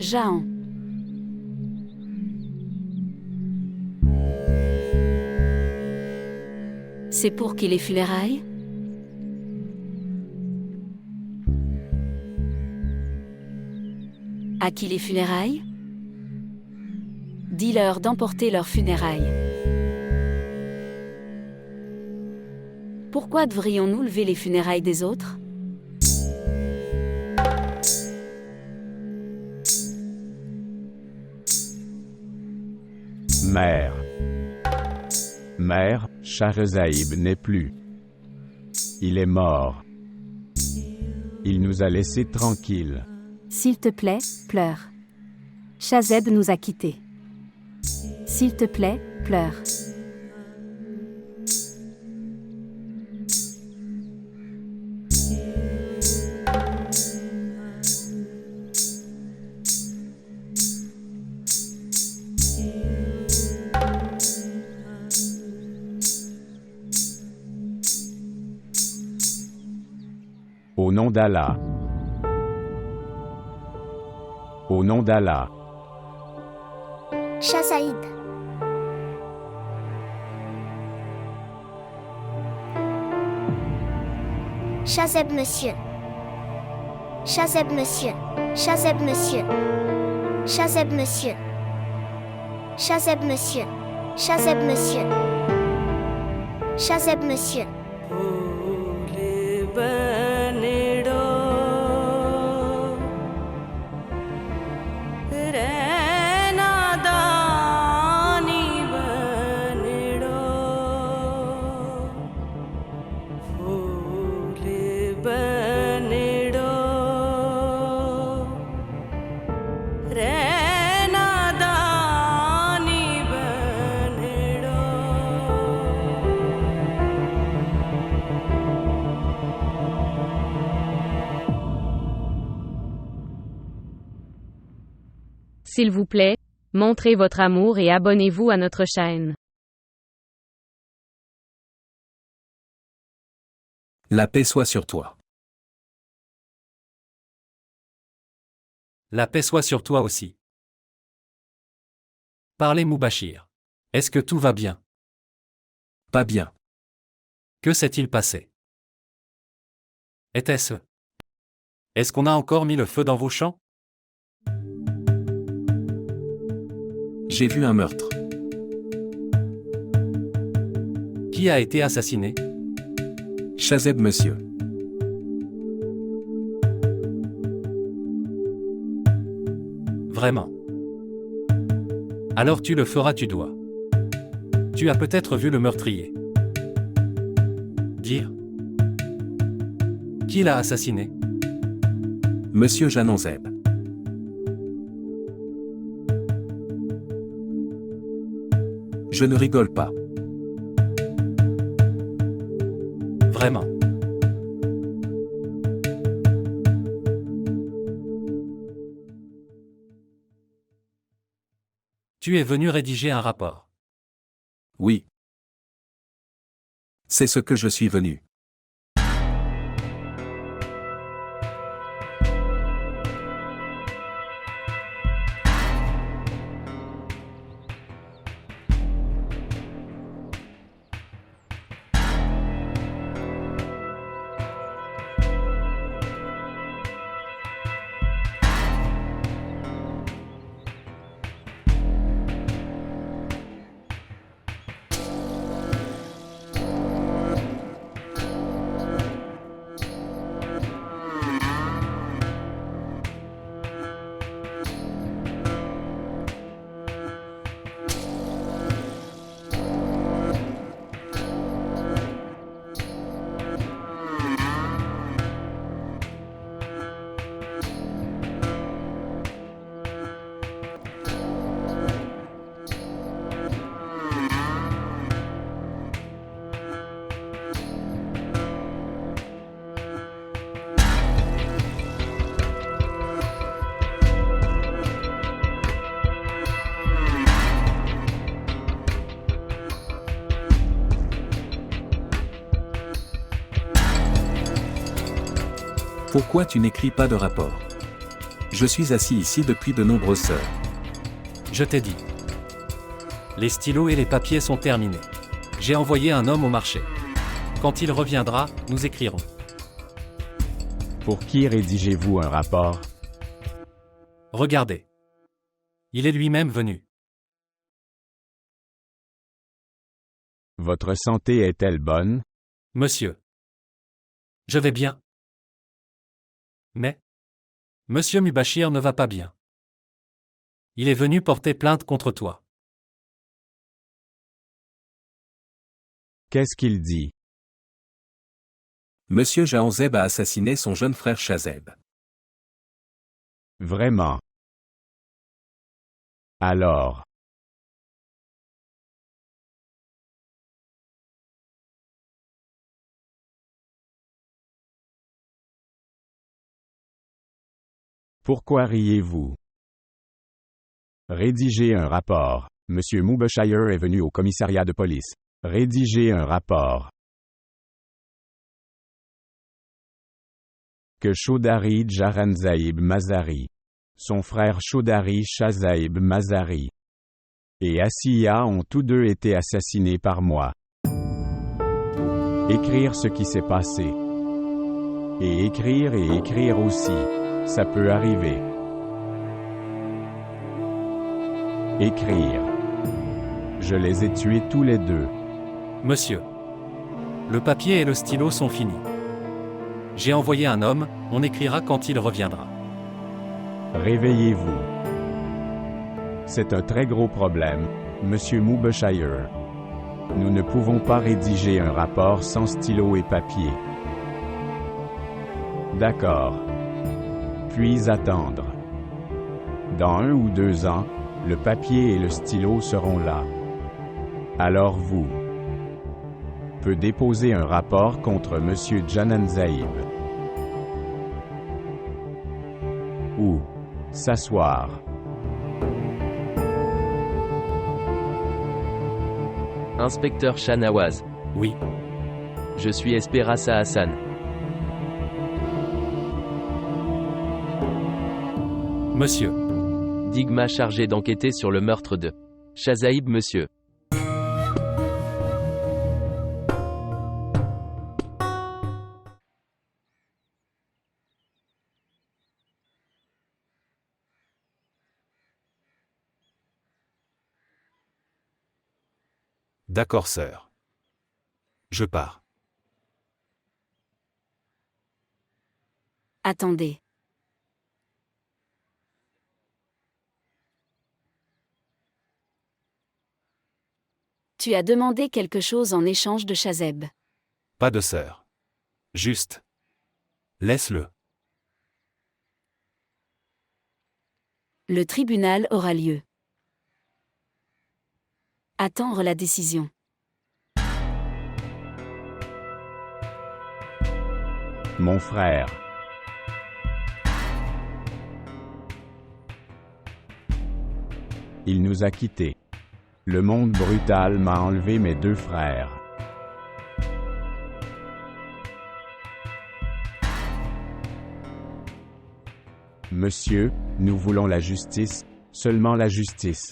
Jahan. C'est pour qui les funérailles? À qui les funérailles? Dis-leur d'emporter leurs funérailles. Pourquoi devrions-nous lever les funérailles des autres? Mère. Mère, Shahrezaïb n'est plus. Il est mort. Il nous a laissés tranquilles. S'il te plaît, pleure. Shahzeb nous a quittés. S'il te plaît, pleure. Au nom d'Allah. Au nom d'Allah. Shah Saïd. Shahzeb monsieur. Shahzeb monsieur. Shahzeb monsieur. Shahzeb monsieur. Shahzeb monsieur. Shahzeb monsieur. Shahzeb monsieur. S'il vous plaît, montrez votre amour et abonnez-vous à notre chaîne. La paix soit sur toi. La paix soit sur toi aussi. Parlez Moubachir. Est-ce que tout va bien? Pas bien. Que s'est-il passé? Était-ce? Est-ce qu'on a encore mis le feu dans vos champs? J'ai vu un meurtre. Qui a été assassiné? Shahzeb monsieur. Vraiment. Alors tu le feras, tu dois. Tu as peut-être vu le meurtrier. Dire. Qui l'a assassiné? Monsieur Janonzeb. Je ne rigole pas. Vraiment. Tu es venu rédiger un rapport. Oui. C'est ce que je suis venu. Pourquoi tu n'écris pas de rapport? Je suis assis ici depuis de nombreuses heures. Je t'ai dit. Les stylos et les papiers sont terminés. J'ai envoyé un homme au marché. Quand il reviendra, nous écrirons. Pour qui rédigez-vous un rapport? Regardez. Il est lui-même venu. Votre santé est-elle bonne? Monsieur. Je vais bien. Mais Monsieur Mubashir ne va pas bien. Il est venu porter plainte contre toi. Qu'est-ce qu'il dit? Monsieur Jahanzeb a assassiné son jeune frère Shazeb. Vraiment? Alors. Pourquoi riez-vous? Rédigez un rapport. Monsieur Mubashir est venu au commissariat de police. Rédigez un rapport. Que Chaudhary Jahanzeb Mazari, son frère Chaudhary Shazeb Mazari et Asiya ont tous deux été assassinés par moi. Écrire ce qui s'est passé. Et écrire aussi. Ça peut arriver. Écrire. Je les ai tués tous les deux. Monsieur. Le papier et le stylo sont finis. J'ai envoyé un homme, on écrira quand il reviendra. Réveillez-vous. C'est un très gros problème, Monsieur Mubashir. Nous ne pouvons pas rédiger un rapport sans stylo et papier. D'accord. Puis attendre. Dans 1 ou 2 ans, le papier et le stylo seront là. Alors vous peut déposer un rapport contre Monsieur Jahanzeb. Ou s'asseoir. Inspecteur Shahnawaz. Oui. Je suis Esperassa Hassan. Monsieur. Digma chargé d'enquêter sur le meurtre de Shazeb monsieur. D'accord, sœur. Je pars. Attendez. Tu as demandé quelque chose en échange de Shazeb. Pas de sœur. Juste. Laisse-le. Le tribunal aura lieu. Attendre la décision. Mon frère. Il nous a quittés. Le monde brutal m'a enlevé mes 2 frères. Monsieur, nous voulons la justice, seulement la justice.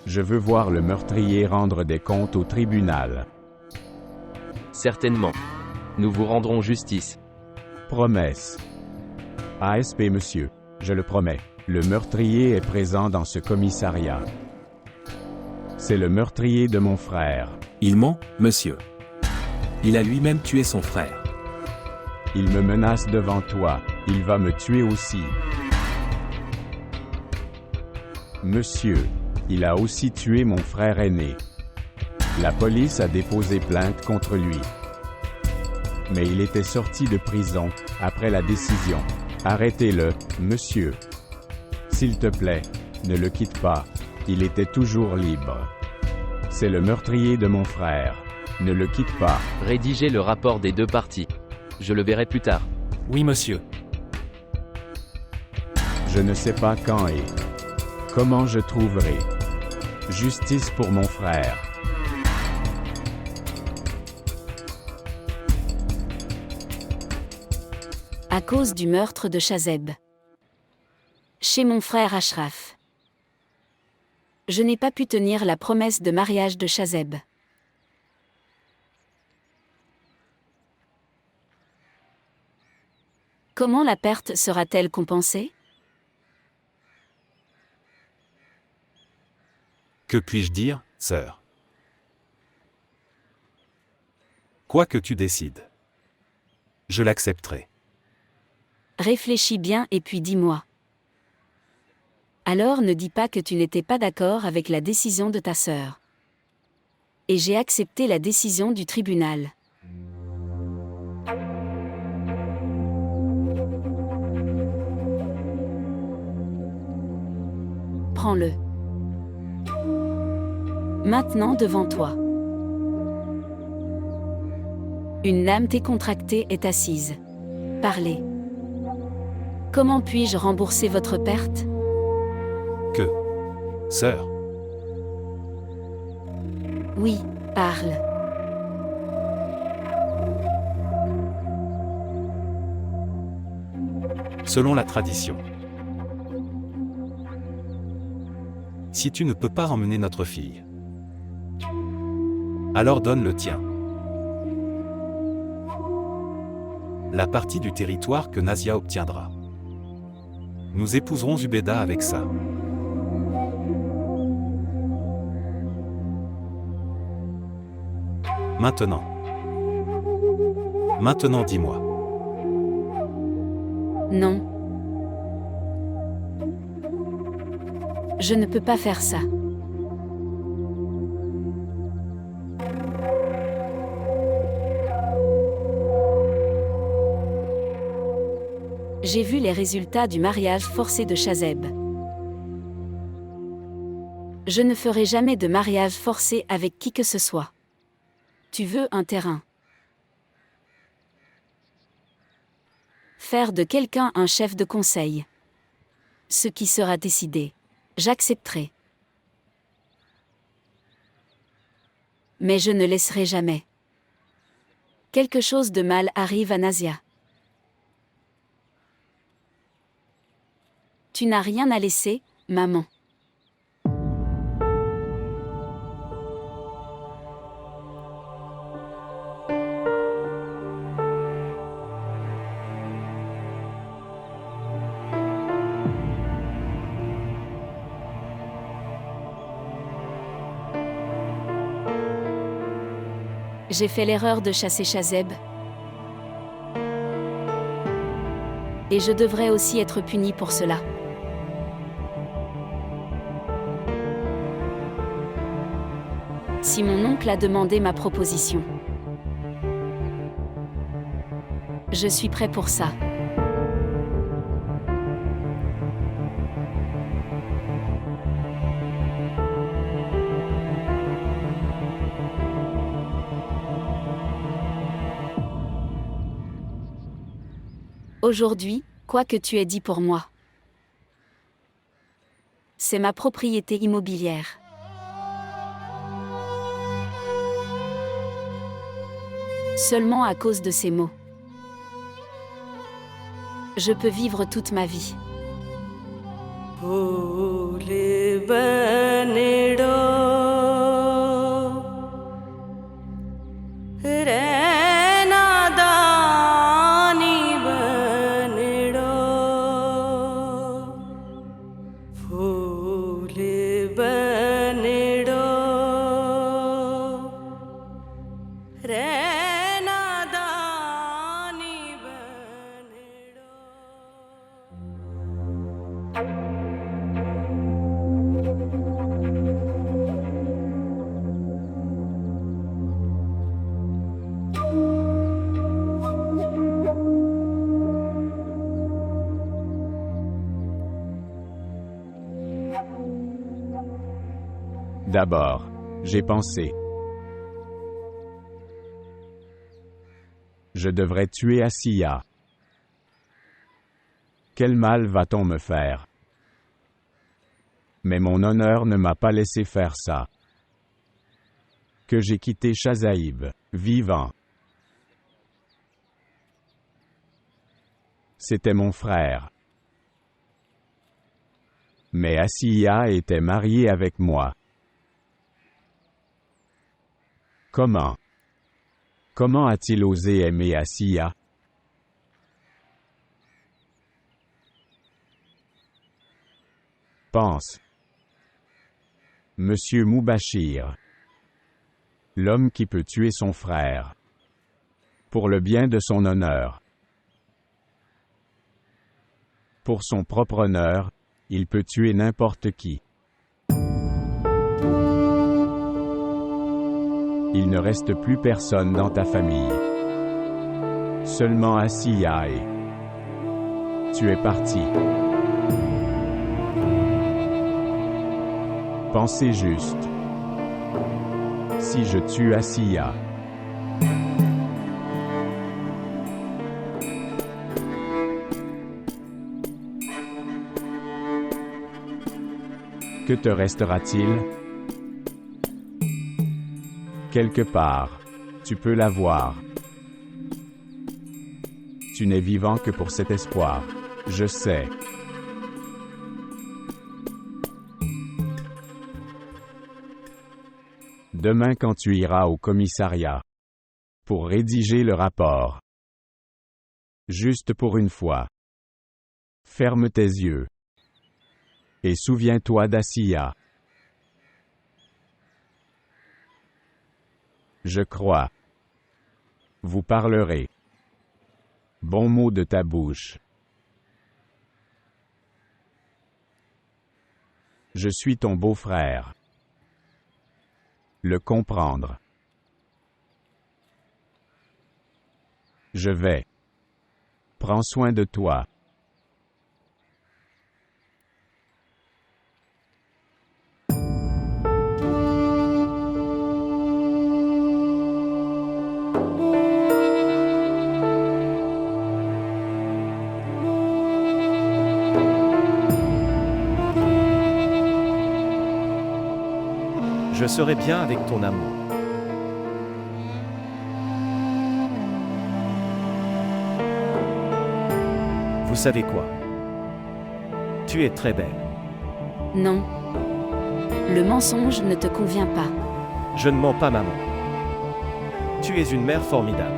Je veux voir le meurtrier rendre des comptes au tribunal. Certainement. Nous vous rendrons justice. Promesse. ASP monsieur, je le promets, le meurtrier est présent dans ce commissariat. C'est le meurtrier de mon frère. Il ment, monsieur. Il a lui-même tué son frère. Il me menace devant toi, il va me tuer aussi. Monsieur, il a aussi tué mon frère aîné. La police a déposé plainte contre lui. Mais il était sorti de prison, après la décision. Arrêtez-le, monsieur. S'il te plaît, ne le quitte pas. Il était toujours libre. C'est le meurtrier de mon frère. Ne le quitte pas. Rédigez le rapport des 2 parties. Je le verrai plus tard. Oui, monsieur. Je ne sais pas quand et comment je trouverai justice pour mon frère. À cause du meurtre de Shazeb. Chez mon frère Ashraf. Je n'ai pas pu tenir la promesse de mariage de Shazeb. Comment la perte sera-t-elle compensée? Que puis-je dire, sœur? Quoi que tu décides, je l'accepterai. Réfléchis bien et puis dis-moi. Alors ne dis pas que tu n'étais pas d'accord avec la décision de ta sœur. Et j'ai accepté la décision du tribunal. Prends-le. Maintenant devant toi. Une lame décontractée est assise. Parlez. Comment puis-je rembourser votre perte? Que, sœur, Oui, parle. selon la tradition, si tu ne peux pas emmener notre fille, alors donne le tien. La partie du territoire que Nazia obtiendra. Nous épouserons Zubeda avec ça. Maintenant. Maintenant dis-moi. Non. Je ne peux pas faire ça. J'ai vu les résultats du mariage forcé de Shazeb. Je ne ferai jamais de mariage forcé avec qui que ce soit. Tu veux un terrain. Faire de quelqu'un un chef de conseil. Ce qui sera décidé, j'accepterai. Mais je ne laisserai jamais. Quelque chose de mal arrive à Nazia. Tu n'as rien à laisser, maman. J'ai fait l'erreur de chasser Shazeb. Et je devrais aussi être puni pour cela. Si mon oncle a demandé ma proposition, je suis prêt pour ça. Aujourd'hui, quoi que tu aies dit pour moi, c'est ma propriété immobilière. Seulement à cause de ces mots, je peux vivre toute ma vie. D'abord, j'ai pensé. Je devrais tuer Asiya. Quel mal va-t-on me faire? Mais mon honneur ne m'a pas laissé faire ça. Que j'ai quitté Shazaib, vivant. C'était mon frère. Mais Asiya était mariée avec moi. Comment? Comment a-t-il osé aimer Asiya? Pense. Monsieur Mubashir. L'homme qui peut tuer son frère. Pour le bien de son honneur. Pour son propre honneur, il peut tuer n'importe qui. Il ne reste plus personne dans ta famille. Seulement Asiya et... Tu es parti. Pensez juste. Si je tue Asiya, que te restera-t-il? Quelque part, tu peux l'avoir. Tu n'es vivant que pour cet espoir. Je sais. Demain quand tu iras au commissariat pour rédiger le rapport. Juste pour une fois. Ferme tes yeux. Et souviens-toi d'Asiya. Je crois. Vous parlerez. Bon mot de ta bouche. Je suis ton beau-frère. Le comprendre. Je vais. Prends soin de toi. Je serai bien avec ton amour. Vous savez quoi? Tu es très belle. Non. Le mensonge ne te convient pas. Je ne mens pas, maman. Tu es une mère formidable.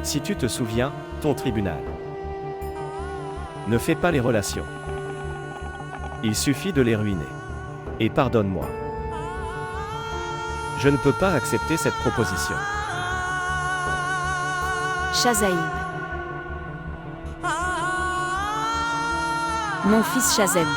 Si tu te souviens, ton tribunal. Ne fais pas les relations. Il suffit de les ruiner. Et pardonne-moi. Je ne peux pas accepter cette proposition. Shazaib. Mon fils Shazeb.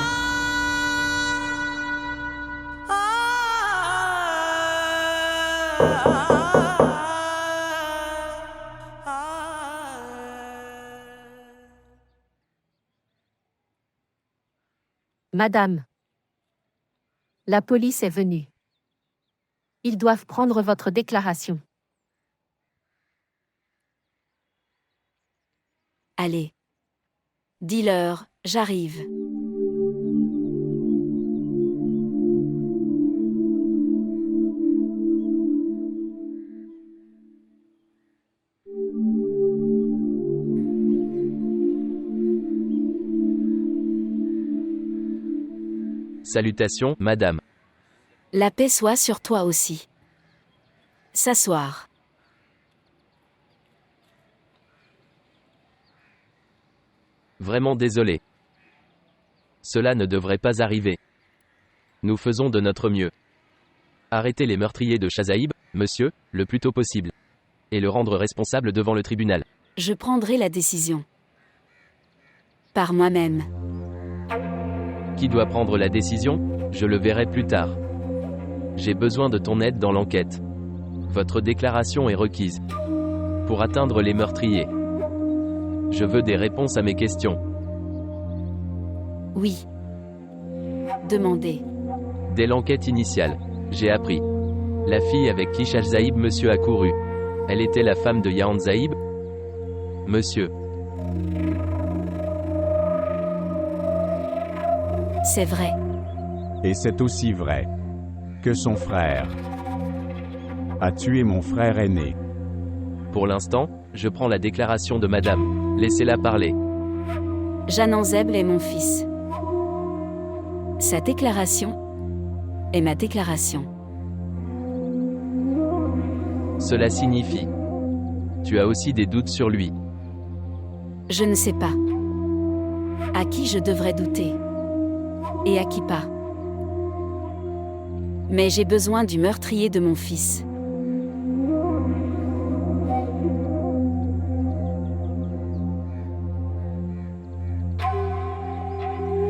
Madame. La police est venue. Ils doivent prendre votre déclaration. Allez. Dis-leur, j'arrive. Salutations, madame. La paix soit sur toi aussi. S'asseoir. Vraiment désolé. Cela ne devrait pas arriver. Nous faisons de notre mieux. Arrêtez les meurtriers de Shazaib, monsieur, le plus tôt possible. Et le rendre responsable devant le tribunal. Je prendrai la décision. Par moi-même. Qui doit prendre la décision? Je le verrai plus tard. J'ai besoin de ton aide dans l'enquête. Votre déclaration est requise. Pour atteindre les meurtriers. Je veux des réponses à mes questions. Oui. Demandez. Dès l'enquête initiale, j'ai appris. La fille avec qui Shazaib monsieur a couru. Elle était la femme de Yahan Zaïb? Monsieur. C'est vrai. Et c'est aussi vrai que son frère a tué mon frère aîné. Pour l'instant, je prends la déclaration de madame. Laissez-la parler. Jananzeb est mon fils. Sa déclaration est ma déclaration. Cela signifie. Tu as aussi des doutes sur lui. Je ne sais pas. À qui je devrais douter? Et à qui pas? Mais j'ai besoin du meurtrier de mon fils.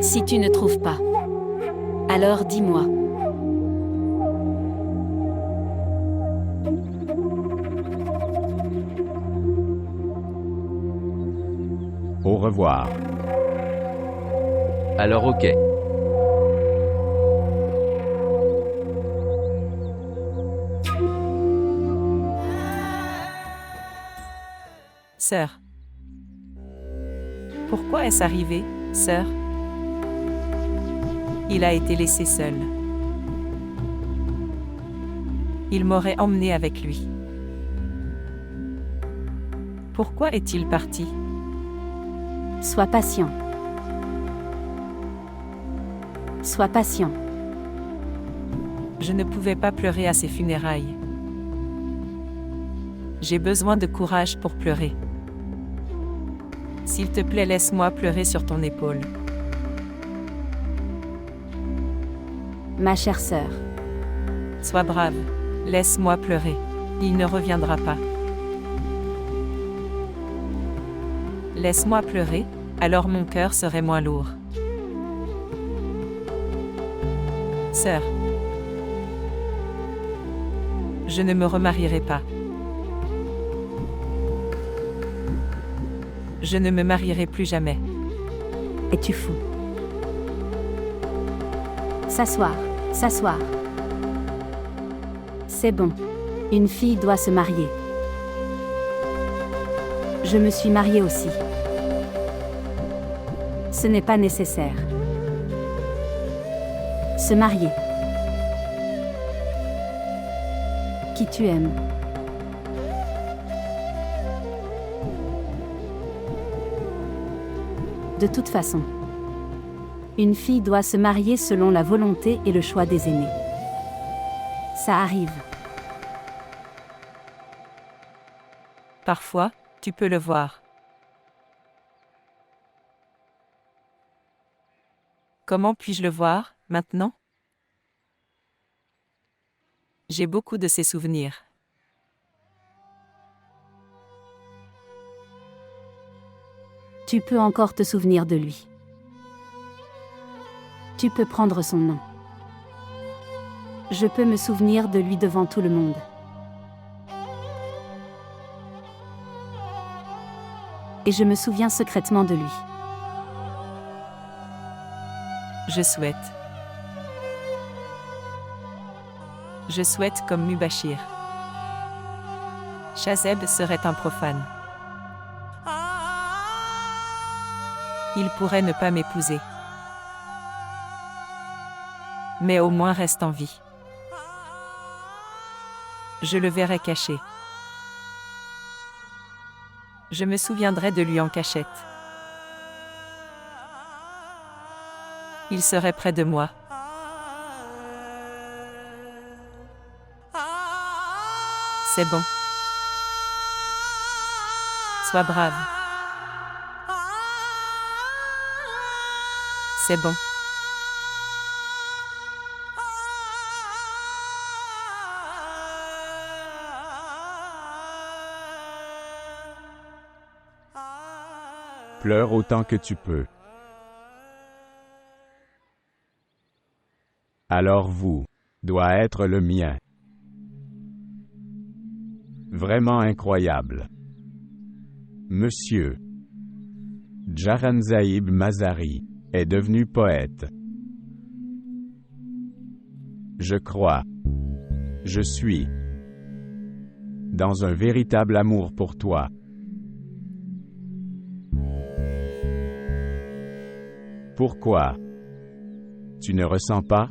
Si tu ne trouves pas, alors dis-moi. Au revoir. Alors ok. Sœur. Pourquoi est-ce arrivé, sœur? Il a été laissé seul. Il m'aurait emmené avec lui. Pourquoi est-il parti? Sois patient. Sois patient. Je ne pouvais pas pleurer à ses funérailles. J'ai besoin de courage pour pleurer. S'il te plaît, laisse-moi pleurer sur ton épaule. Ma chère sœur. Sois brave. Laisse-moi pleurer. Il ne reviendra pas. Laisse-moi pleurer, alors mon cœur serait moins lourd. Sœur. Je ne me remarierai pas. Je ne me marierai plus jamais. Es-tu fou? S'asseoir, s'asseoir. C'est bon. Une fille doit se marier. Je me suis mariée aussi. Ce n'est pas nécessaire. Se marier. Qui tu aimes. De toute façon, une fille doit se marier selon la volonté et le choix des aînés. Ça arrive. Parfois, tu peux le voir. Comment puis-je le voir, maintenant? J'ai beaucoup de ses souvenirs. Tu peux encore te souvenir de lui. Tu peux prendre son nom. Je peux me souvenir de lui devant tout le monde. Et je me souviens secrètement de lui. Je souhaite. Je souhaite comme Mubashir. Shazeb serait un profane. Il pourrait ne pas m'épouser. Mais au moins reste en vie. Je le verrai caché. Je me souviendrai de lui en cachette. Il serait près de moi. C'est bon. Sois brave. C'est bon. Pleure autant que tu peux. Alors vous, doit être le mien. Vraiment incroyable. Monsieur Jaranzaïb Mazari est devenu poète. Je crois. Je suis dans un véritable amour pour toi. Pourquoi? Tu ne ressens pas?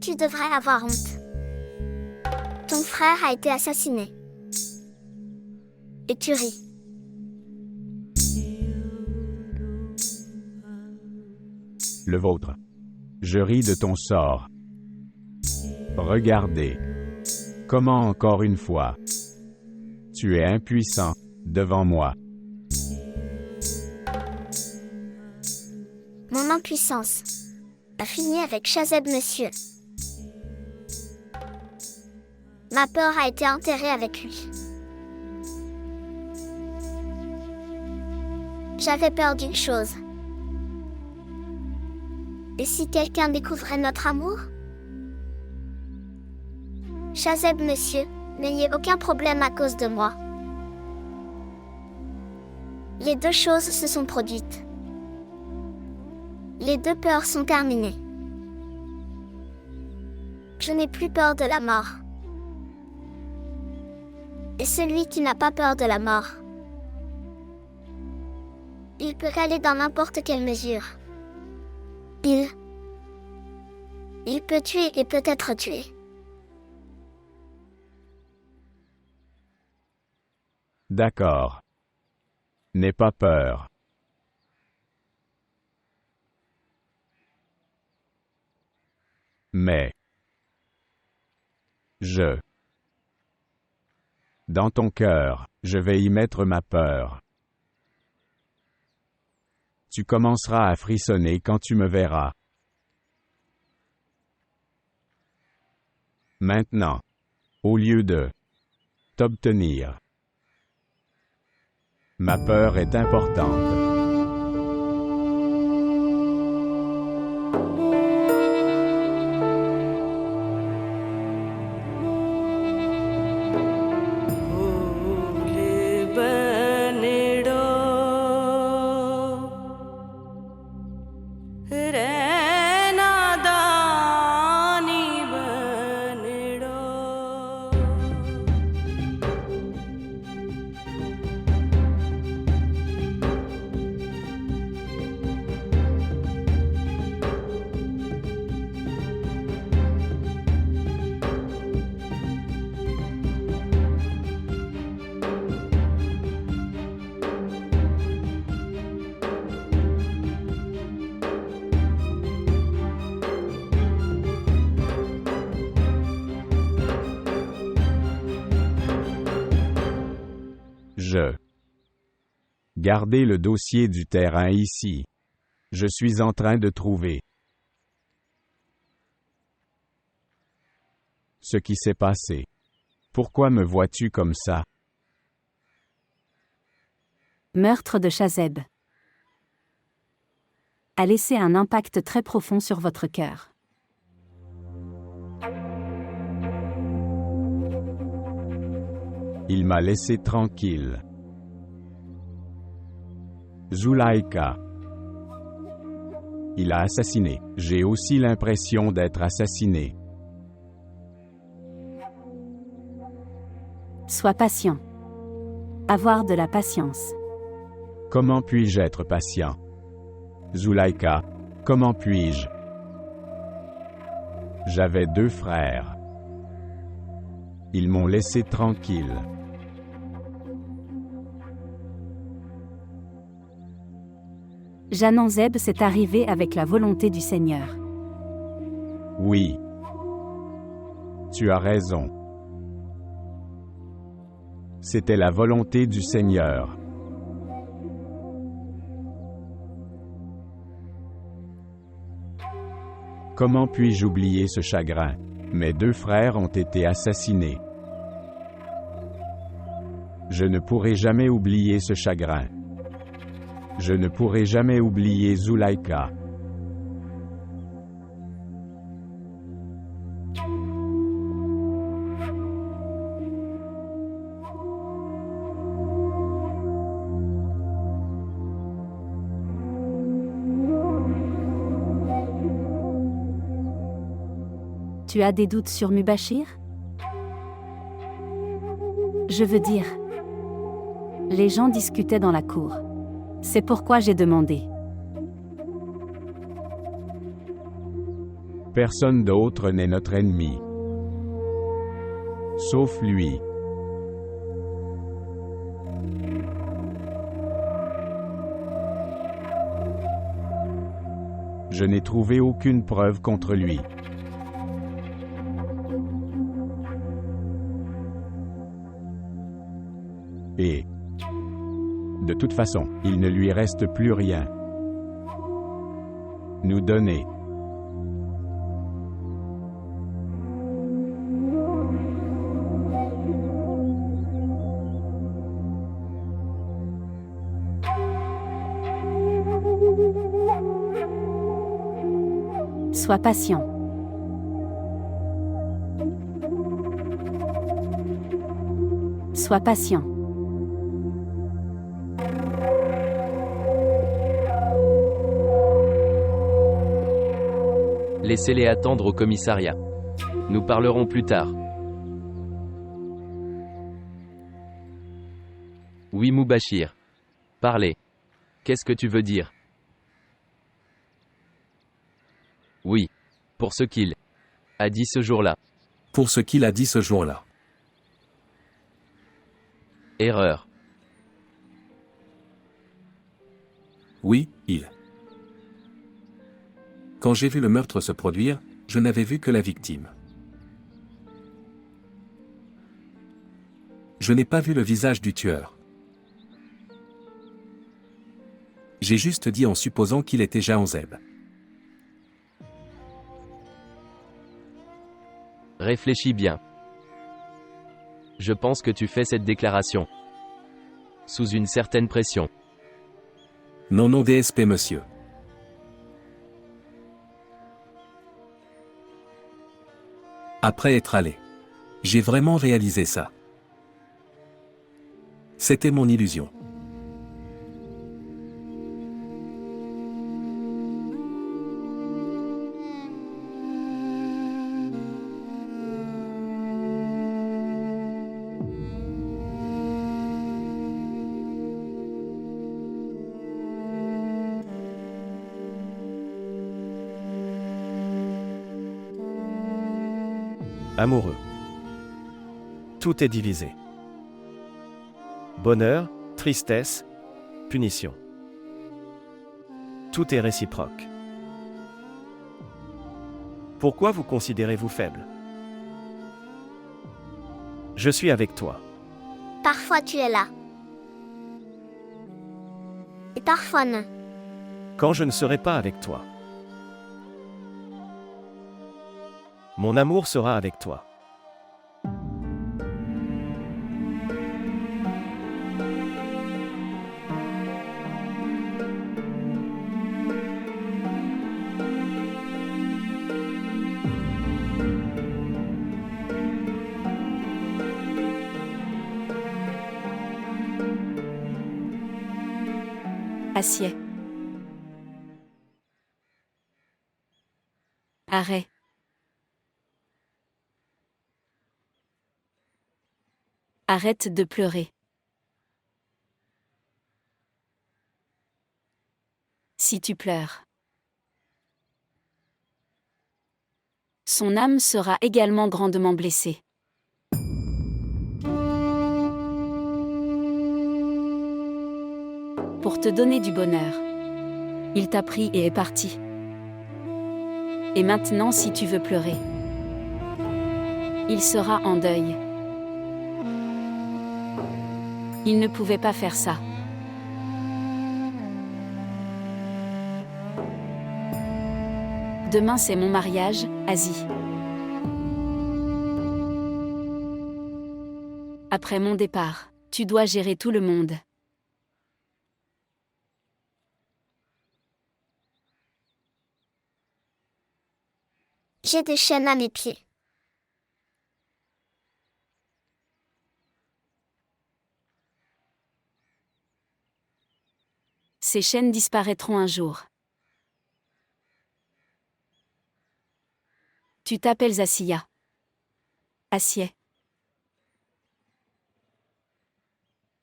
Tu devrais avoir honte. Ton frère a été assassiné. Et tu ris. Le vôtre. Je ris de ton sort. Regardez. Comment encore une fois. Tu es impuissant, devant moi. Mon impuissance a fini avec Chazeb, monsieur. Ma peur a été enterrée avec lui. J'avais peur d'une chose. Et si quelqu'un découvrait notre amour? Chazeb, monsieur, n'ayez aucun problème à cause de moi. Les deux choses se sont produites. Les deux peurs sont terminées. Je n'ai plus peur de la mort. Et celui qui n'a pas peur de la mort, il peut aller dans n'importe quelle mesure. Il peut tuer et peut être tué. D'accord. N'aie pas peur. Mais dans ton cœur, je vais y mettre ma peur. Tu commenceras à frissonner quand tu me verras. Maintenant, au lieu de t'obtenir, ma peur est importante. Gardez le dossier du terrain ici. Je suis en train de trouver ce qui s'est passé. Pourquoi me vois-tu comme ça? Meurtre de Chazeb a laissé un impact très profond sur votre cœur. Il m'a laissé tranquille. Zulaïka. Il a assassiné. J'ai aussi l'impression d'être assassiné. Sois patient. Avoir de la patience. Comment puis-je être patient? Zulaïka, comment puis-je? J'avais 2 frères. Ils m'ont laissé tranquille. Jananzeb s'est arrivé avec la volonté du Seigneur. Oui. Tu as raison. C'était la volonté du Seigneur. Comment puis-je oublier ce chagrin? Mes 2 frères ont été assassinés. Je ne pourrai jamais oublier ce chagrin. Je ne pourrai jamais oublier Zulaïka. Tu as des doutes sur Mubashir? Je veux dire, les gens discutaient dans la cour. C'est pourquoi j'ai demandé. Personne d'autre n'est notre ennemi. Sauf lui. Je n'ai trouvé aucune preuve contre lui. Et, de toute façon, il ne lui reste plus rien. Nous donner. Sois patient. Sois patient. Laissez-les attendre au commissariat. Nous parlerons plus tard. Oui, Moubachir. Parlez. Qu'est-ce que tu veux dire? Oui. Pour ce qu'il a dit ce jour-là. Pour ce qu'il a dit ce jour-là. Erreur. Oui, il. Quand j'ai vu le meurtre se produire, je n'avais vu que la victime. Je n'ai pas vu le visage du tueur. J'ai juste dit en supposant qu'il était Jahanzeb. Réfléchis bien. Je pense que tu fais cette déclaration sous une certaine pression. Non, non, DSP, monsieur. Après être allé. J'ai vraiment réalisé ça. C'était mon illusion. Amoureux. Tout est divisé. Bonheur, tristesse, punition. Tout est réciproque. Pourquoi vous considérez-vous faible? Je suis avec toi. Parfois tu es là. Et parfois non. Quand je ne serai pas avec toi. Mon amour sera avec toi. Acier. Arrêt. Arrête de pleurer. Si tu pleures, son âme sera également grandement blessée. Pour te donner du bonheur, il t'a pris et est parti. Et maintenant, si tu veux pleurer, il sera en deuil. Il ne pouvait pas faire ça. Demain c'est mon mariage, Asie. Après mon départ, tu dois gérer tout le monde. J'ai des chaînes à mes pieds. Ces chaînes disparaîtront un jour. Tu t'appelles Asiya. Acier.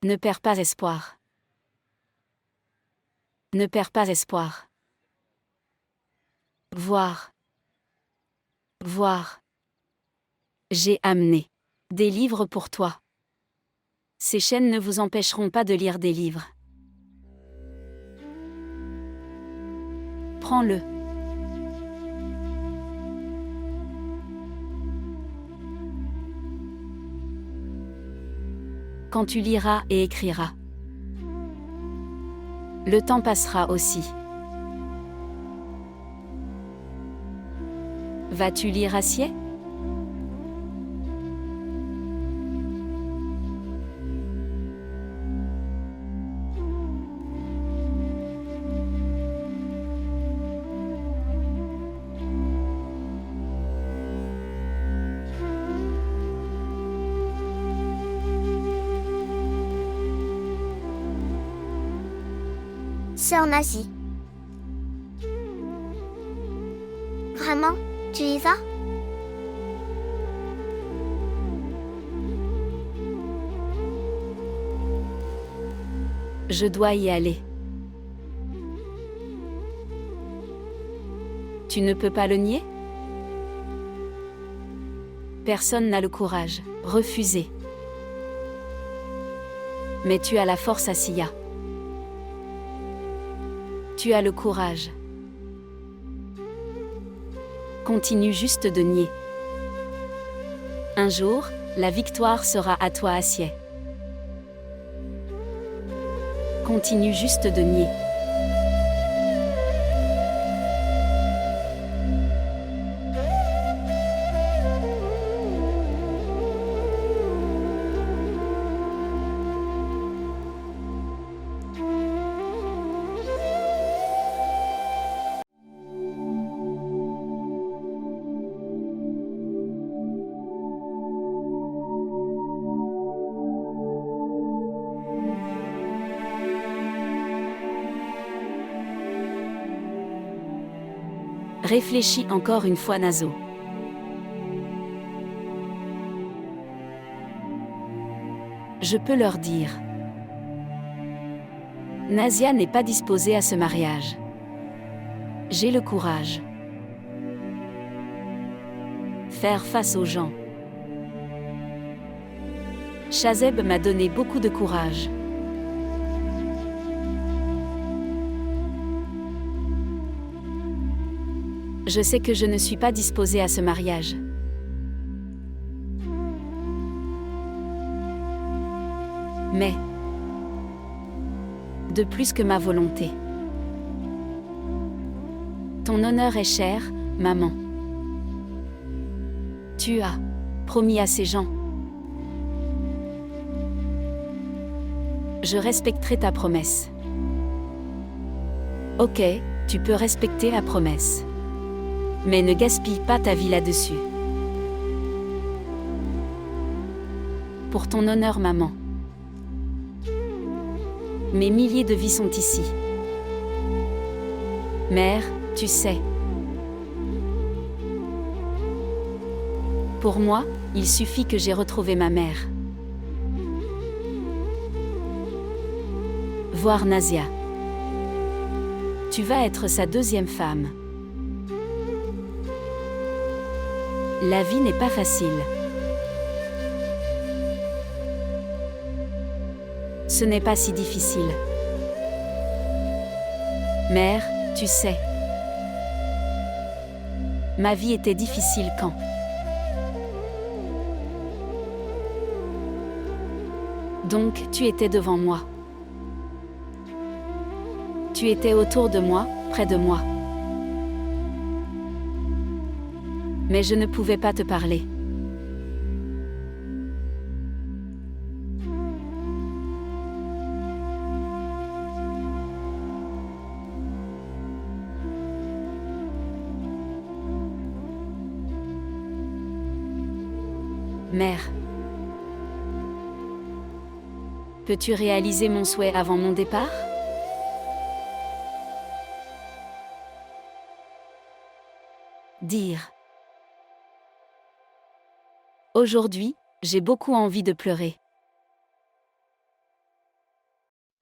Ne perds pas espoir. Ne perds pas espoir. Voir. Voir. J'ai amené des livres pour toi. Ces chaînes ne vous empêcheront pas de lire des livres. Prends-le. Quand tu liras et écriras, le temps passera aussi. Vas-tu lire Acier ? C'est en Asie. Vraiment, tu y vas ? Je dois y aller. Tu ne peux pas le nier ? Personne n'a le courage. Refuser. Mais tu as la force, Asiya. Tu as le courage. Continue juste de nier. Un jour, la victoire sera à toi, Acier. Continue juste de nier. Réfléchis encore une fois, Nazo. Je peux leur dire. Nazia n'est pas disposée à ce mariage. J'ai le courage. Faire face aux gens. Shazeb m'a donné beaucoup de courage. Je sais que je ne suis pas disposée à ce mariage. Mais, de plus que ma volonté. Ton honneur est cher, maman. Tu as promis à ces gens. Je respecterai ta promesse. Ok, tu peux respecter la promesse. Mais ne gaspille pas ta vie là-dessus. Pour ton honneur, maman. Mes milliers de vies sont ici. Mère, tu sais. Pour moi, il suffit que j'ai retrouvé ma mère. Voir Nazia. Tu vas être sa deuxième femme. La vie n'est pas facile. Ce n'est pas si difficile. Mère, tu sais. Ma vie était difficile quand. Donc, tu étais devant moi. Tu étais autour de moi, près de moi. Mais je ne pouvais pas te parler. Mère, peux-tu réaliser mon souhait avant mon départ ? Dire. Aujourd'hui, j'ai beaucoup envie de pleurer.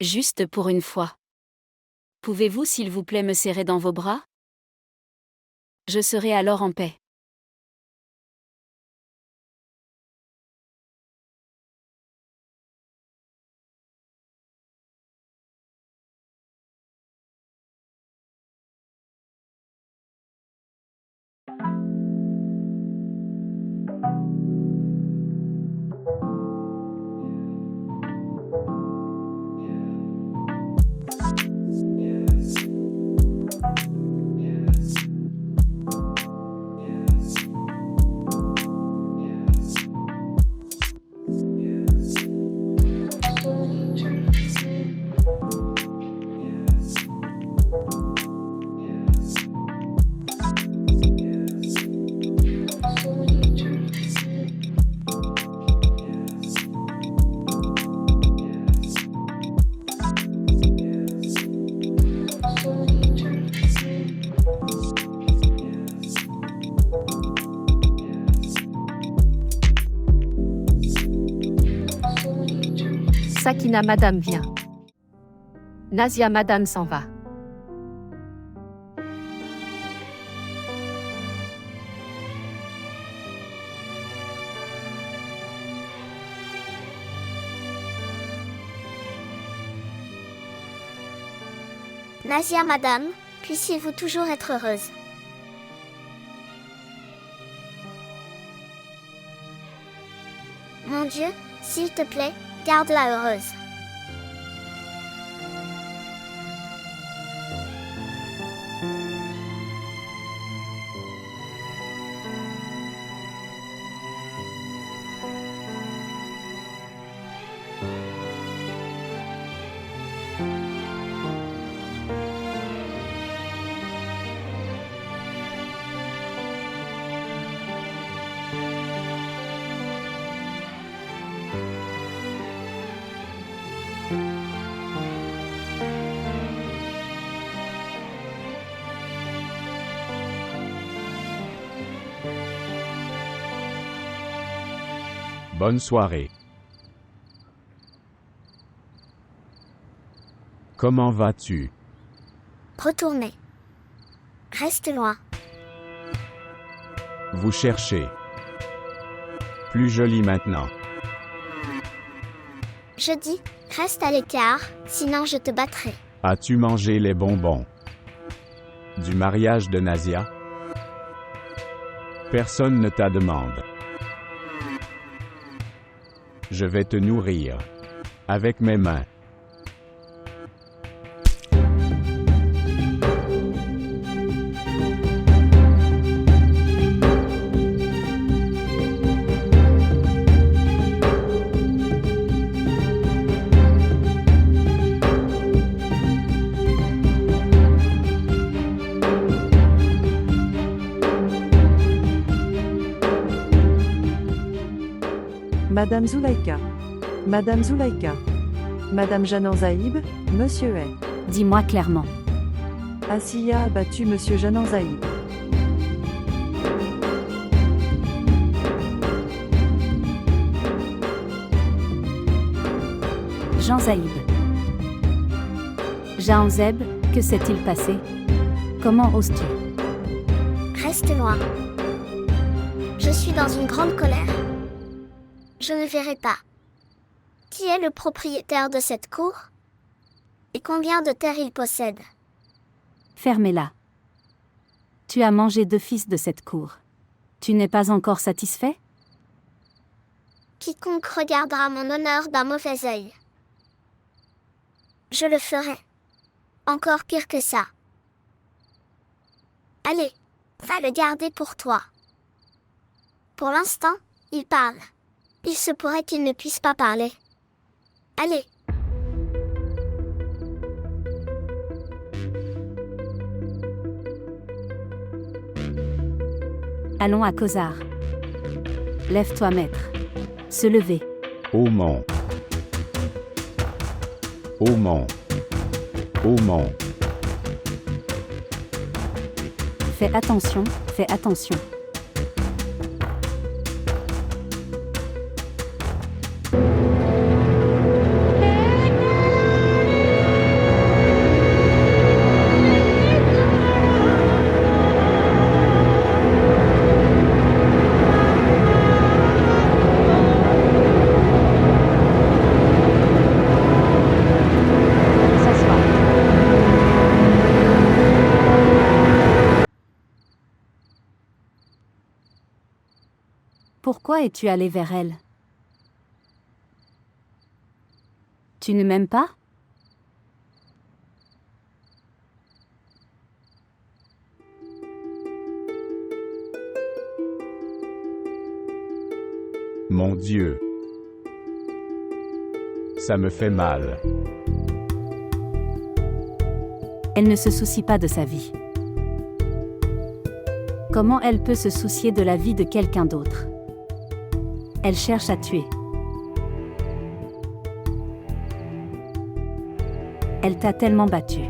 Juste pour une fois. Pouvez-vous s'il vous plaît me serrer dans vos bras ? Je serai alors en paix. Sakina Madame vient. Nazia Madame s'en va. Nazia Madame, puissiez-vous toujours être heureuse. Mon Dieu, s'il te plaît, garde-la heureuse. Bonne soirée. Comment vas-tu? Retournez. Reste loin. Vous cherchez. Plus joli maintenant. Je dis, reste à l'écart, sinon je te battrai. As-tu mangé les bonbons du mariage de Nazia? Personne ne t'a demandé. Je vais te nourrir avec mes mains. Madame Zulaïka. Madame Zulaïka. Madame Janan Zaïb, Monsieur est. Dis-moi clairement. Asiya a battu Monsieur Janan Zaïb. Jean Zaïb. Jean Zeb, que s'est-il passé? Comment oses-tu? Reste loin. Je suis dans une grande colère. Je ne verrai pas. Qui est le propriétaire de cette cour? Et combien de terres il possède? Fermez-la. Tu as mangé 2 fils de cette cour. Tu n'es pas encore satisfait? Quiconque regardera mon honneur d'un mauvais œil. Je le ferai. Encore pire que ça. Allez, va le garder pour toi. Pour l'instant, il parle. Il se pourrait qu'il ne puisse pas parler. Allez. Allons à Causard. Lève-toi, maître. Se lever. Au mont. Au mont. Au mont. Fais attention, fais attention. Pourquoi es-tu allé vers elle? Tu ne m'aimes pas? Mon Dieu. Ça me fait mal. Elle ne se soucie pas de sa vie. Comment elle peut se soucier de la vie de quelqu'un d'autre? Elle cherche à tuer. Elle t'a tellement battu.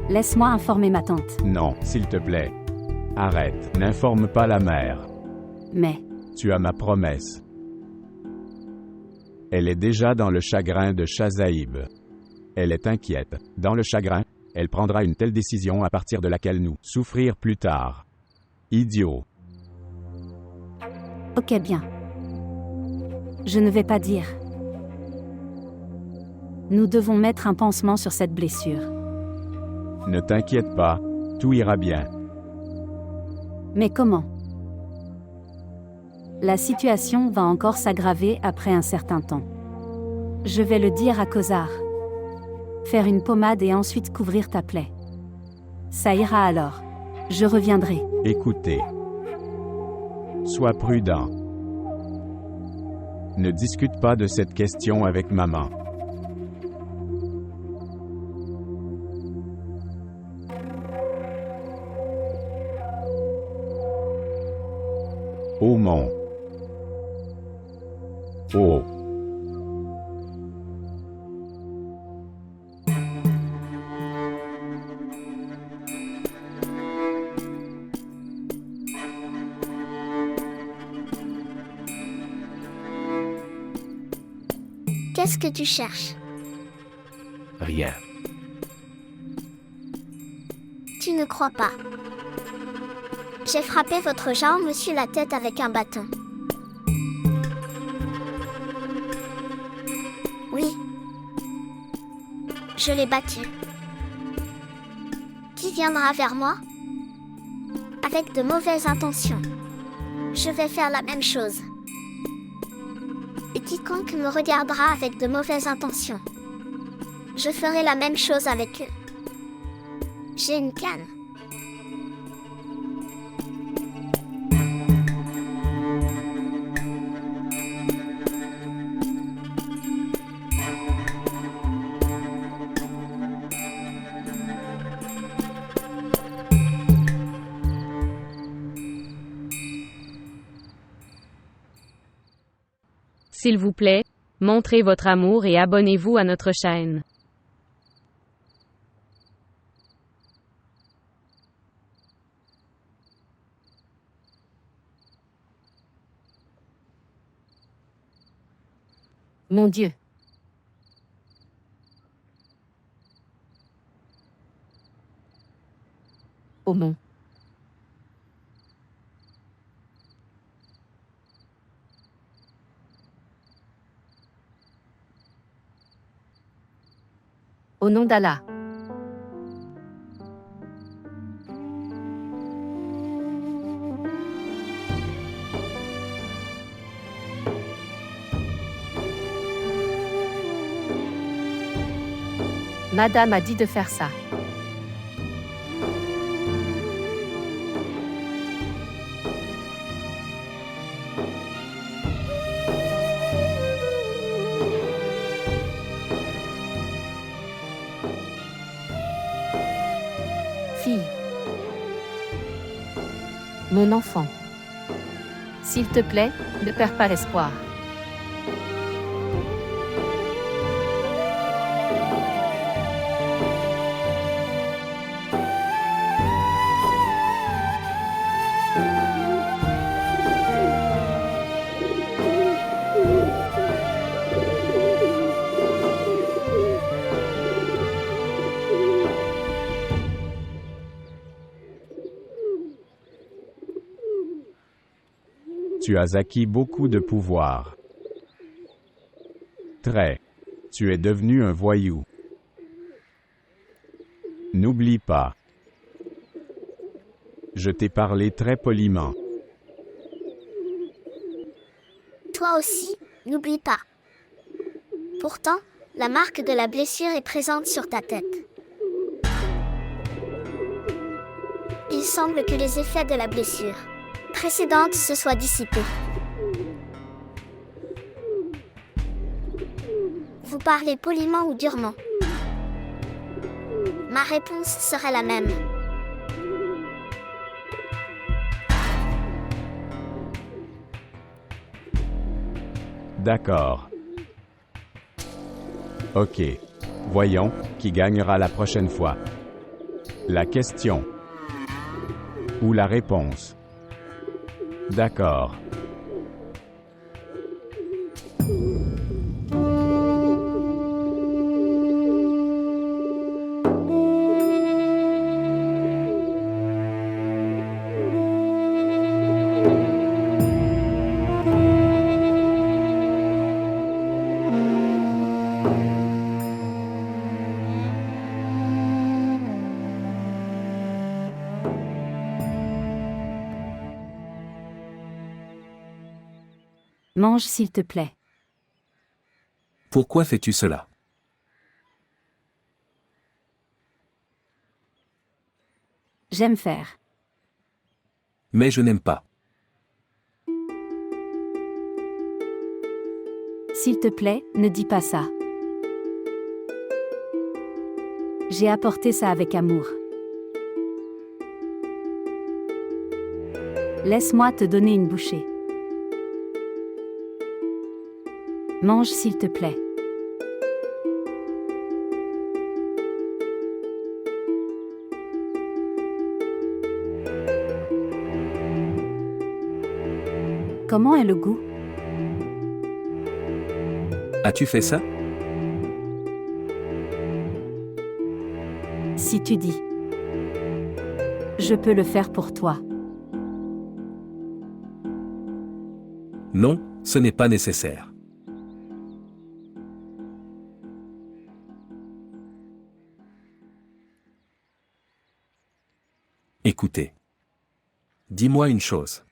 Laisse-moi informer ma tante. Non, s'il te plaît. Arrête, n'informe pas la mère. Mais... Tu as ma promesse. Elle est déjà dans le chagrin de Chazaïb. Elle est inquiète. Dans le chagrin, elle prendra une telle décision à partir de laquelle nous souffrir plus tard. Idiot. Ok bien. Je ne vais pas dire. Nous devons mettre un pansement sur cette blessure. Ne t'inquiète pas, tout ira bien. Mais comment? La situation va encore s'aggraver après un certain temps. Je vais le dire à Khosar. Faire une pommade et ensuite couvrir ta plaie. Ça ira alors. Je reviendrai. Écoutez. Sois prudent. Ne discute pas de cette question avec maman. Ô mon. Oh. Qu'est-ce que tu cherches? Rien. Tu ne crois pas. J'ai frappé votre jambe sur la tête avec un bâton. Oui. Je l'ai battu. Qui viendra vers moi? Avec de mauvaises intentions. Je vais faire la même chose. Et quiconque me regardera avec de mauvaises intentions, je ferai la même chose avec eux. J'ai une canne. S'il vous plaît, montrez votre amour et abonnez-vous à notre chaîne. Mon Dieu. Au nom. Au nom d'Allah. Madame a dit de faire ça. Fille. Mon enfant. S'il te plaît, ne perds pas l'espoir. Tu as acquis beaucoup de pouvoir. Très. Tu es devenu un voyou. N'oublie pas. Je t'ai parlé très poliment. Toi aussi, n'oublie pas. Pourtant, la marque de la blessure est présente sur ta tête. Il semble que les effets de la blessure précédente se soient dissipés. Vous parlez poliment ou durement? Ma réponse serait la même. D'accord. Ok. Voyons, qui gagnera la prochaine fois? La question. Ou la réponse? D'accord. Mange s'il te plaît. Pourquoi fais-tu cela? J'aime faire. Mais je n'aime pas. S'il te plaît, ne dis pas ça. J'ai apporté ça avec amour. Laisse-moi te donner une bouchée. Mange s'il te plaît. Comment est le goût? As-tu fait ça? Si tu dis. Je peux le faire pour toi. Non, ce n'est pas nécessaire. Écoutez. Dis-moi une chose.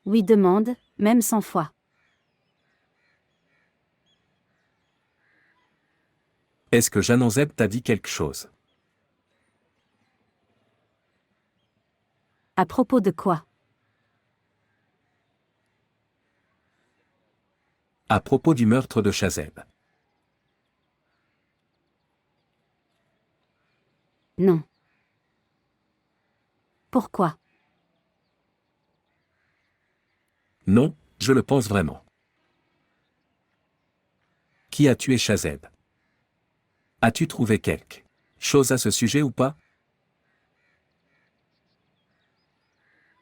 Oui, demande, même 100 fois. Est-ce que Janonzeb t'a dit quelque chose? À propos de quoi? À propos du meurtre de Chazeb. Non. Pourquoi? Non, je le pense vraiment. Qui a tué Chazeb? As-tu trouvé quelque chose à ce sujet ou pas?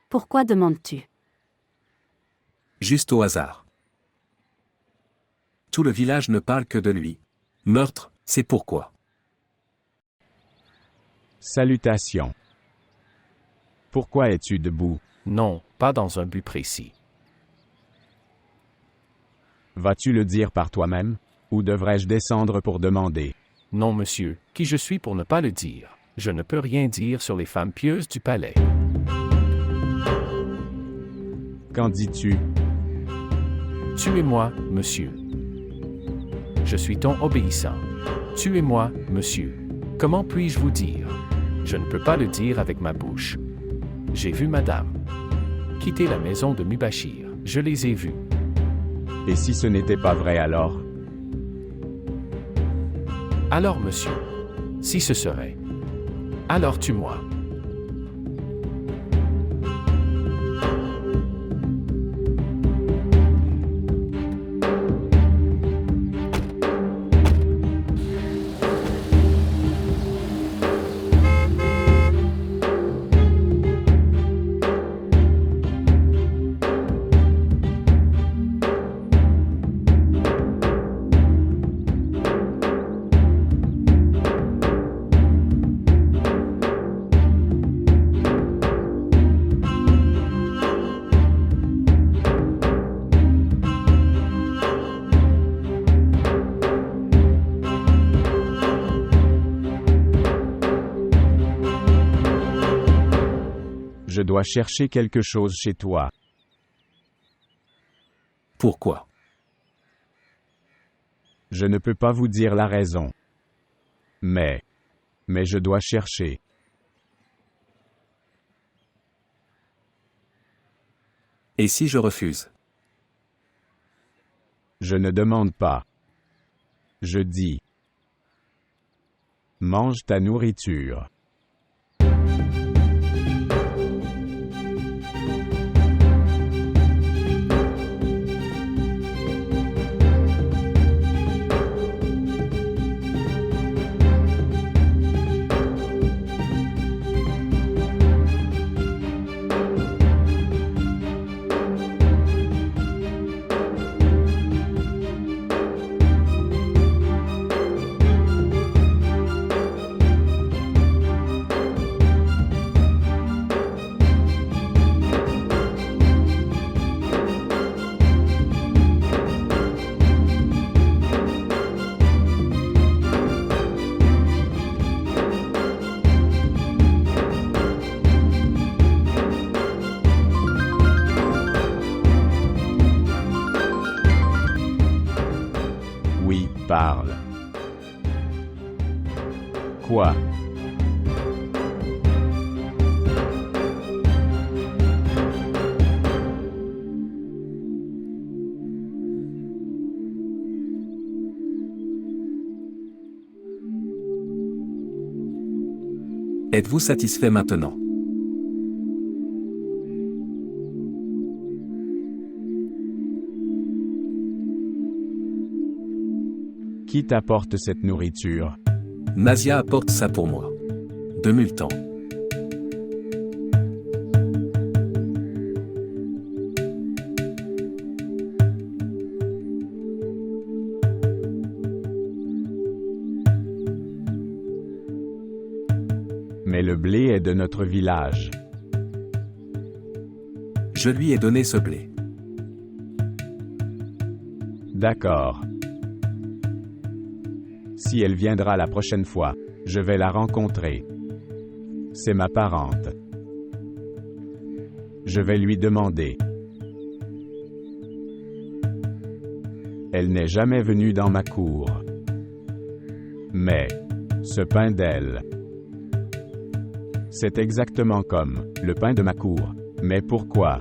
Pourquoi demandes-tu? Juste au hasard. Tout le village ne parle que de lui. Meurtre, c'est pourquoi. Salutations. Pourquoi es-tu debout? Non, pas dans un but précis. Vas-tu le dire par toi-même, ou devrais-je descendre pour demander? Non, monsieur, qui je suis pour ne pas le dire? Je ne peux rien dire sur les femmes pieuses du palais. Qu'en dis-tu? Tuez-moi, monsieur. Je suis ton obéissant. Tuez-moi, monsieur. Comment puis-je vous dire? Je ne peux pas le dire avec ma bouche. J'ai vu madame quitter la maison de Mubashir. Je les ai vus. Et si ce n'était pas vrai alors? Alors, monsieur, si ce serait, alors tue-moi. Je dois chercher quelque chose chez toi. Pourquoi? Je ne peux pas vous dire la raison. Mais je dois chercher. Et si je refuse? Je ne demande pas. Je dis. Mange ta nourriture. parle. Quoi? Êtes-vous satisfait maintenant? Qui t'apporte cette nourriture? Nasia apporte ça pour moi. De Multan. Mais le blé est de notre village. Je lui ai donné ce blé. D'accord. Si elle viendra la prochaine fois, je vais la rencontrer. C'est ma parente. Je vais lui demander. Elle n'est jamais venue dans ma cour. Mais, ce pain d'elle, c'est exactement comme le pain de ma cour. Mais pourquoi?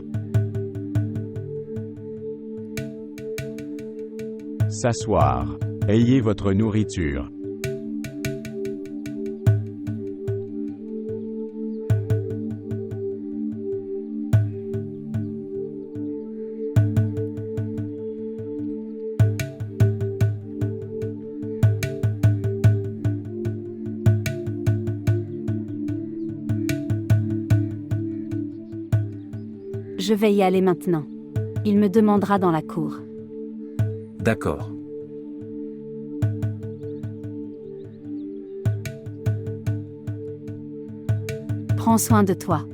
S'asseoir. Ayez votre nourriture. Je vais y aller maintenant. Il me demandera dans la cour. D'accord. Prends soin de toi.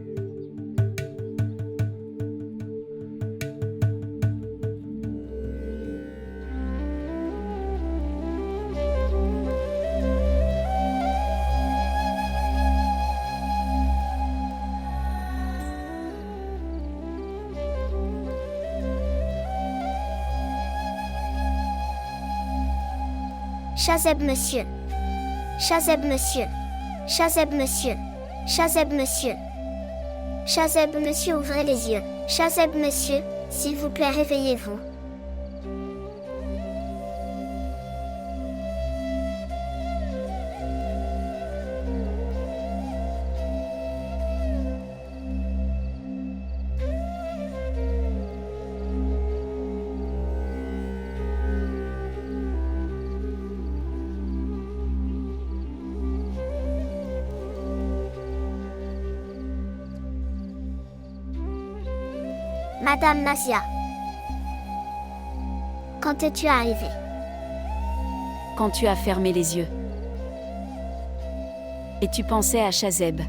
Chazeb monsieur. Chazeb monsieur. Chazeb monsieur. Chazeb monsieur. Chazeb monsieur, ouvrez les yeux. Chazeb monsieur, s'il vous plaît, réveillez-vous. Madame Nasia. Quand es-tu arrivée? Quand tu as fermé les yeux. Et tu pensais à Chazeb.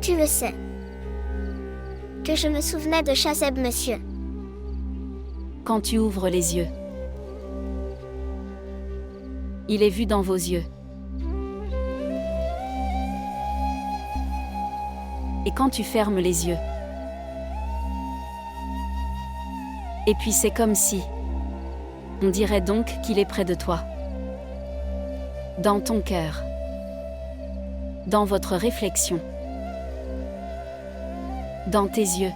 Tu le sais. Que je me souvenais de Chazeb monsieur. Quand tu ouvres les yeux. Il est vu dans vos yeux. Et quand tu fermes les yeux. Et puis c'est comme si. On dirait donc qu'il est près de toi. Dans ton cœur. Dans votre réflexion. Dans tes yeux.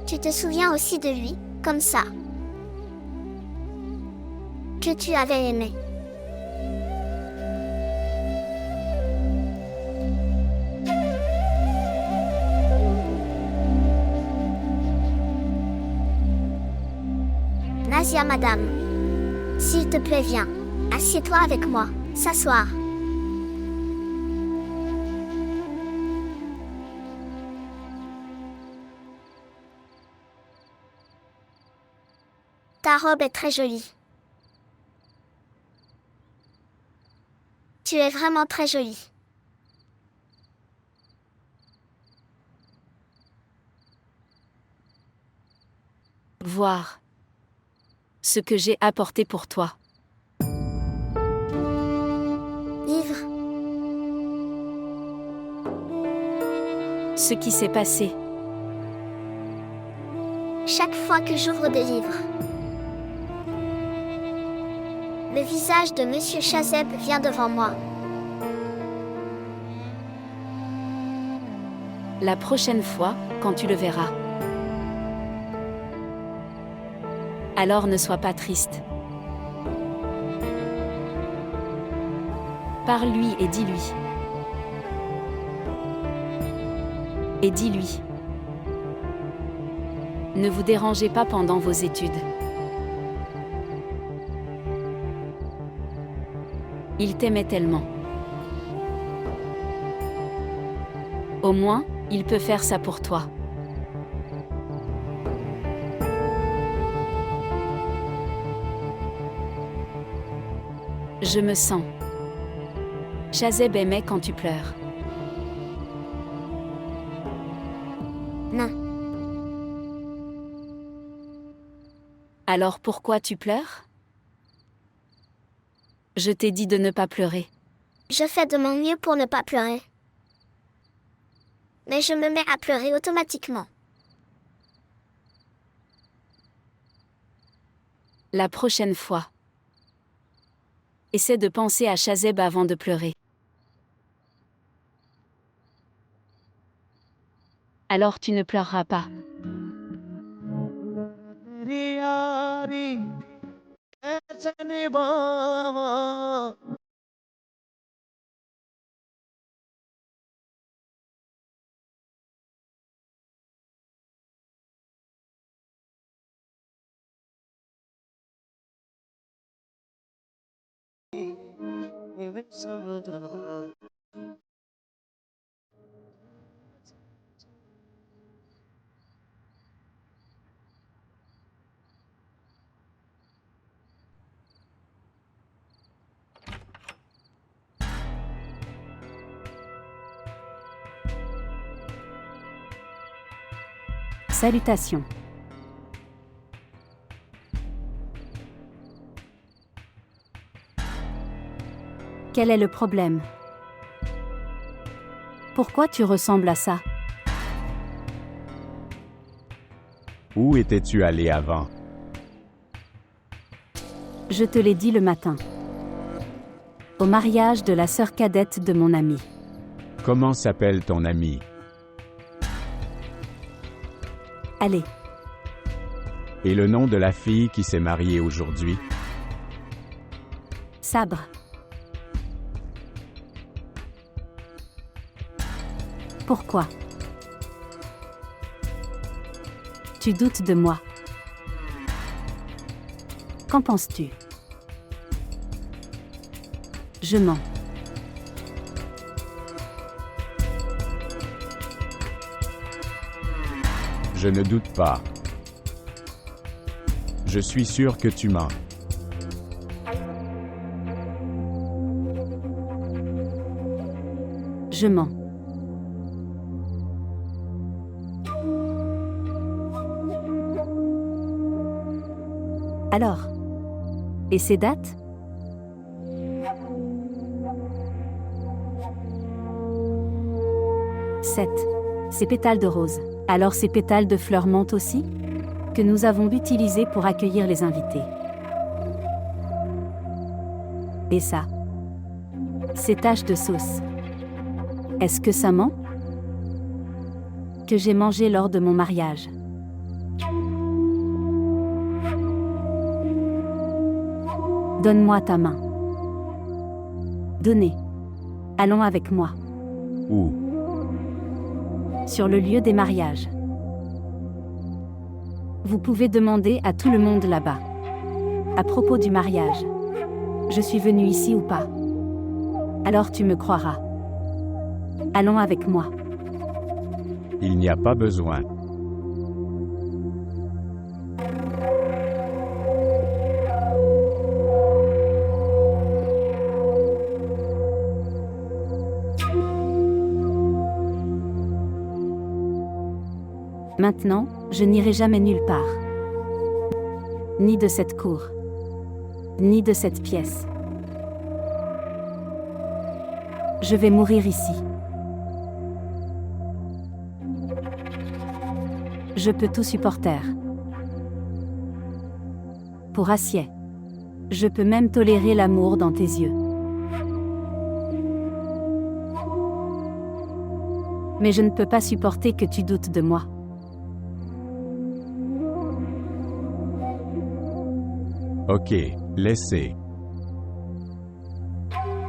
Tu te souviens aussi de lui, comme ça. Que tu avais aimé. Nasia madame. S'il te plaît, viens. Assieds-toi avec moi. S'asseoir. Ta robe est très jolie. Tu es vraiment très jolie. Voir. Ce que j'ai apporté pour toi. Ivre. Ce qui s'est passé. chaque fois que j'ouvre des livres. Le visage de Monsieur Chazeb vient devant moi. La prochaine fois, quand tu le verras. Alors ne sois pas triste. Parle-lui et dis-lui. Et dis-lui. Ne vous dérangez pas pendant vos études. Il t'aimait tellement. Au moins, il peut faire ça pour toi. Je me sens. Chazeb aimait quand tu pleures. Non. Alors pourquoi tu pleures? Je t'ai dit de ne pas pleurer. Je fais de mon mieux pour ne pas pleurer. Mais je me mets à pleurer automatiquement. La prochaine fois. Essaie de penser à Chazeb avant de pleurer. Alors tu ne pleureras pas. Salutations. Quel est le problème? Pourquoi tu ressembles à ça? Où étais-tu allé avant? Je te l'ai dit le matin. Au mariage de la sœur cadette de mon ami. Comment s'appelle ton ami? Allez. Et le nom de la fille qui s'est mariée aujourd'hui? Sabre. Pourquoi? Tu doutes de moi. Qu'en penses-tu? Je mens. Je ne doute pas. Je suis sûr que tu mens. Je mens. Alors? Et ces dates? Ces pétales de rose. Alors ces pétales de fleurs mentent aussi? Que nous avons utilisés pour accueillir les invités. Et ça? Ces taches de sauce. Est-ce que ça ment? Que j'ai mangé lors de mon mariage. Donne-moi ta main. Donnez. Allons avec moi. Où? Sur le lieu des mariages. Vous pouvez demander à tout le monde là-bas. À propos du mariage. Je suis venu ici ou pas? Alors tu me croiras. Allons avec moi. Il n'y a pas besoin. Maintenant, je n'irai jamais nulle part. Ni de cette cour. Ni de cette pièce. Je vais mourir ici. Je peux tout supporter. pour acier. Je peux même tolérer l'amour dans tes yeux. Mais je ne peux pas supporter que tu doutes de moi. Ok, laissez.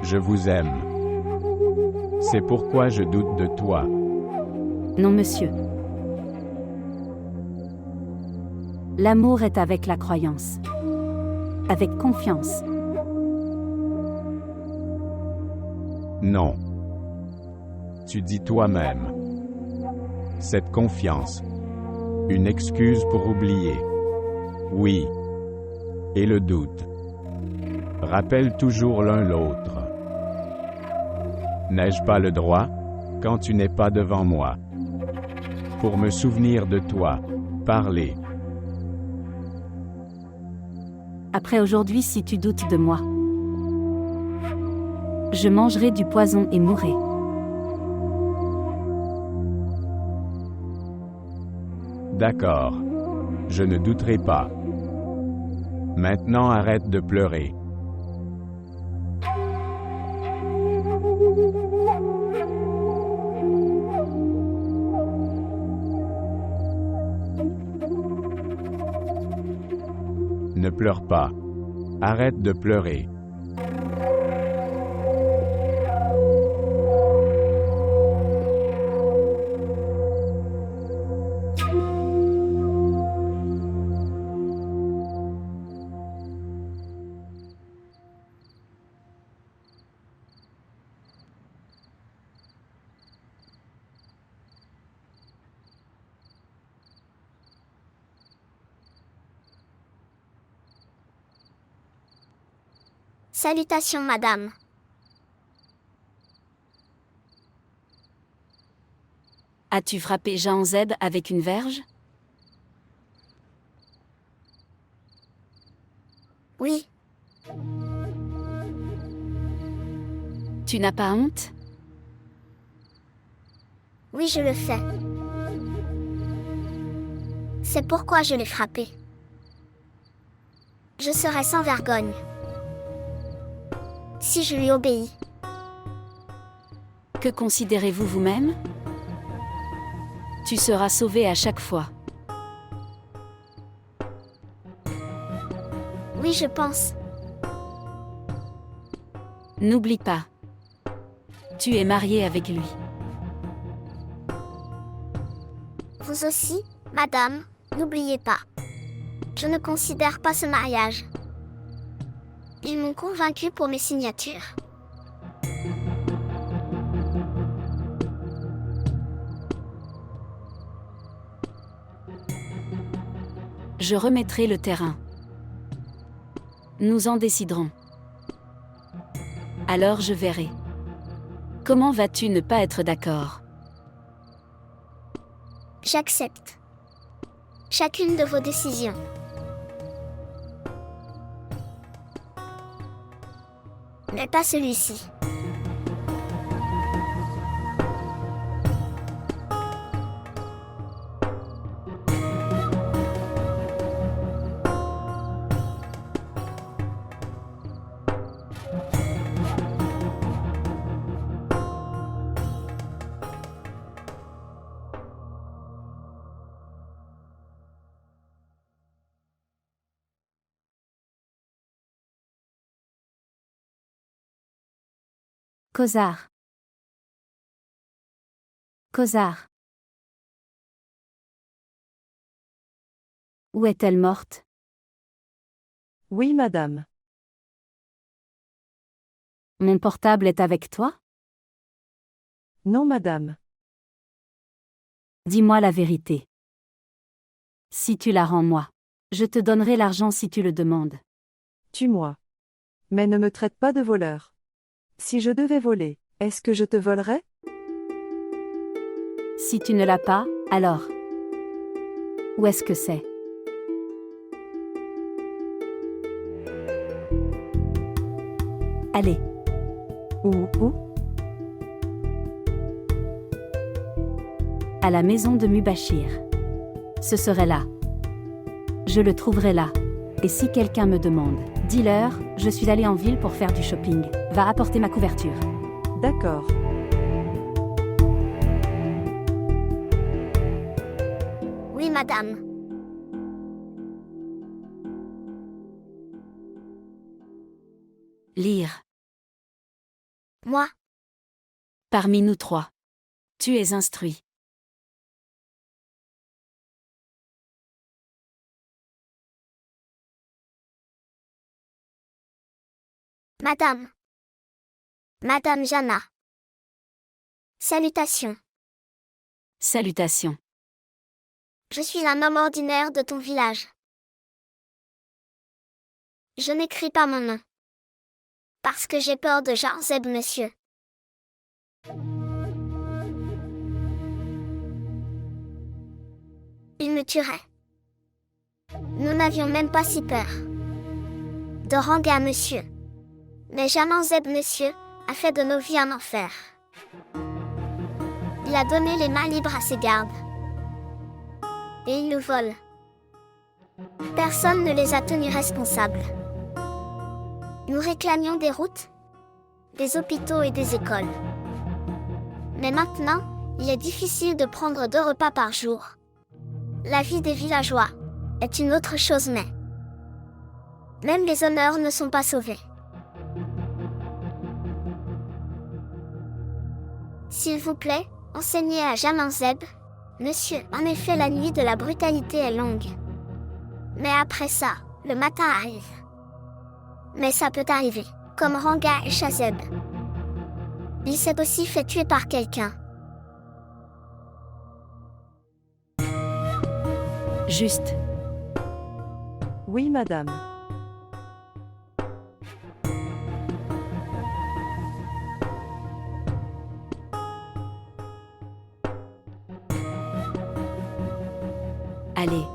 Je vous aime. C'est pourquoi je doute de toi. Non, monsieur. L'amour est avec la croyance. Avec confiance. Non. Tu dis toi-même. Cette confiance. Une excuse pour oublier. Oui. Et le doute. Rappelle toujours l'un l'autre. N'ai-je pas le droit, quand tu n'es pas devant moi, pour me souvenir de toi, parler? Après aujourd'hui, si tu doutes de moi, je mangerai du poison et mourrai. D'accord. Je ne douterai pas. Maintenant arrête de pleurer. Ne pleure pas. Arrête de pleurer. Salutations, madame. As-tu frappé Jahanzeb avec une verge? Oui. Tu n'as pas honte? Oui, je le fais. C'est pourquoi je l'ai frappé. Je serai sans vergogne si je lui obéis. Que considérez-vous vous-même? Tu seras sauvé à chaque fois. Oui, je pense. N'oublie pas. Tu es marié avec lui. Vous aussi, madame, n'oubliez pas. Je ne considère pas ce mariage. Ils m'ont convaincu pour mes signatures. Je remettrai le terrain. Nous en déciderons. Alors je verrai. Comment vas-tu ne pas être d'accord? J'accepte chacune de vos décisions. Mais pas celui-ci. Khosar. Khosar. Où est-elle morte? Oui, madame. Mon portable est avec toi? Non, madame. Dis-moi la vérité. Si tu la rends moi, je te donnerai l'argent si tu le demandes. Tue-moi. Mais ne me traite pas de voleur. Si je devais voler, est-ce que je te volerais? Si tu ne l'as pas, alors. Où est-ce que c'est? Allez. Où? À la maison de Mubashir. Ce serait là. Je le trouverai là. Et si quelqu'un me demande, dis-leur, je suis allé en ville pour faire du shopping, va apporter ma couverture. D'accord. Oui, madame. Lire. Moi, Parmi nous trois. Tu es instruit. madame. Madame Jana. Salutations. Salutations. Je suis un homme ordinaire de ton village. Je n'écris pas mon nom. Parce que j'ai peur de Jarzeb, monsieur. Il me tuerait. Nous n'avions même pas si peur. De Ranga, monsieur. Mais Jarzeb, monsieur, a fait de nos vies un enfer. Il a donné les mains libres à ses gardes. Et il nous vole. Personne ne les a tenus responsables. Nous réclamions des routes, des hôpitaux et des écoles. Mais maintenant, il est difficile de prendre 2 repas par jour. La vie des villageois est une autre chose, mais même les honneurs ne sont pas sauvés. S'il vous plaît, enseignez à Jarzeb, monsieur. En effet, la nuit de la brutalité est longue. Mais après ça, le matin arrive. Mais ça peut arriver, comme Ranga et Shazeb. Il s'est aussi fait tuer par quelqu'un. Juste. Oui, madame. Allez.